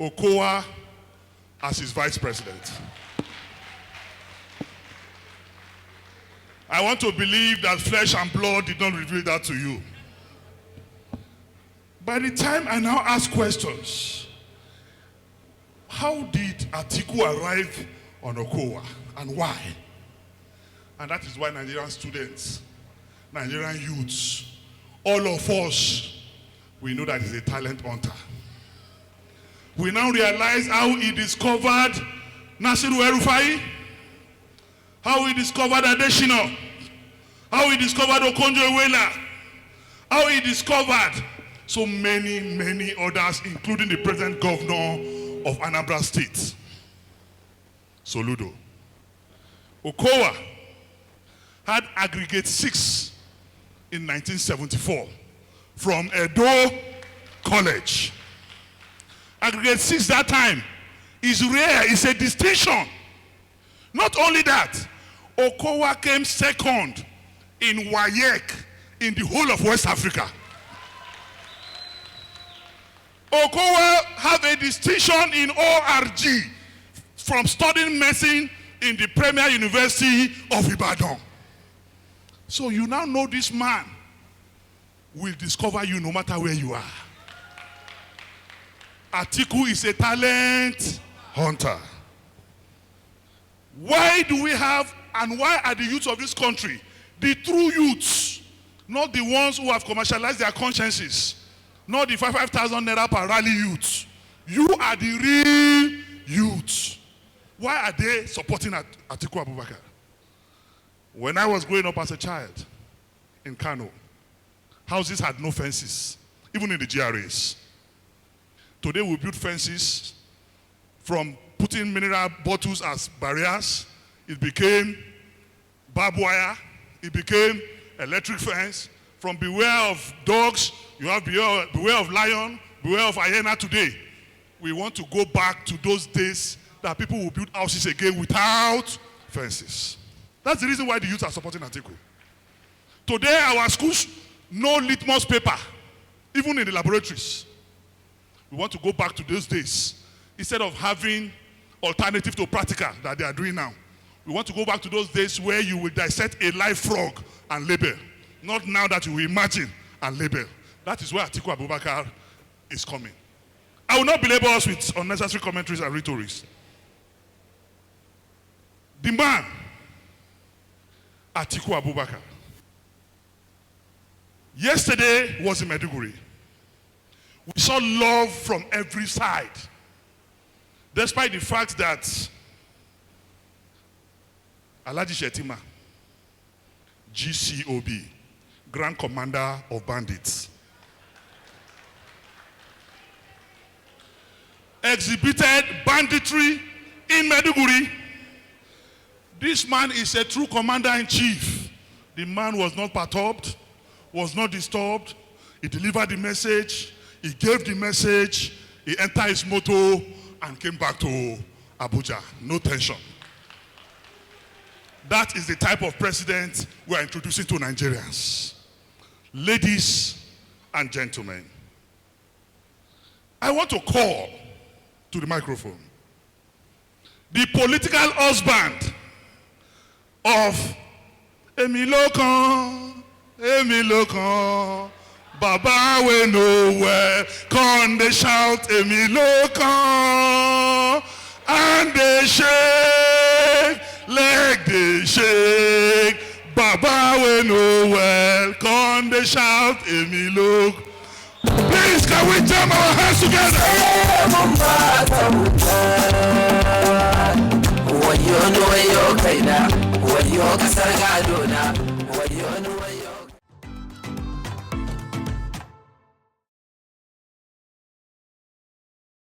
Okowa as his vice president. I want to believe that flesh and blood did not reveal that to you. By the time I now ask questions, how did Atiku arrive on Okowa and why? And that is why Nigerian students, Nigerian youths, all of us, we know that he's a talent hunter. We now realize how he discovered Nasiru El-Rufai, how he discovered Adeshina, how he discovered Okonjo-Iweala, how he discovered so many others, including the present governor of Anambra State, Soludo. Okowa had aggregate 6 in 1974 from Edo College. Aggregate 6 that time is rare, it's a distinction. Not only that, Okowa came second in WIKELEAKS in the whole of West Africa. Okowa have a distinction in ORG from studying medicine in the Premier University of Ibadan. So you now know this man will discover you no matter where you are. Atiku is a talent hunter. Why do we have, and why are the youths of this country, the true youths, not the ones who have commercialized their consciences, not the 5,000 naira per rally youths? You are the real youths. Why are they supporting Atiku Abubakar? When I was growing up as a child in Kano, houses had no fences, even in the GRAs. Today we build fences. From putting mineral bottles as barriers, it became barbed wire, it became electric fence. From beware of dogs, you have beware of lion, beware of hyena today. We want to go back to those days that people will build houses again without fences. That's the reason why the youth are supporting Atiku. Today, our schools, no litmus paper, even in the laboratories. We want to go back to those days. Instead of having alternative to practical that they are doing now. We want to go back to those days where you will dissect a live frog and label. Not now that you will imagine and label. That is where Atiku Abubakar is coming. I will not belabor us with unnecessary commentaries and rhetorics. The man, Atiku Abubakar. Yesterday was in Maiduguri. We saw love from every side. Despite the fact that Alhaji Shettima, GCOB, Grand Commander of Bandits, exhibited banditry in Maiduguri. This man is a true commander-in-chief. The man was not perturbed, was not disturbed. He delivered the message, he gave the message, he entered his motor and came back to Abuja. No tension. That is the type of president we are introducing to Nigerians. Ladies and gentlemen, I want to call to the microphone the political husband of Emi Lokan, Baba we nowhere, come they shout Emi Lokan, and they shake, leg they shake, Baba we nowhere, come they shout Emi Lokan. Please, can we jam our hands together? What you know, you're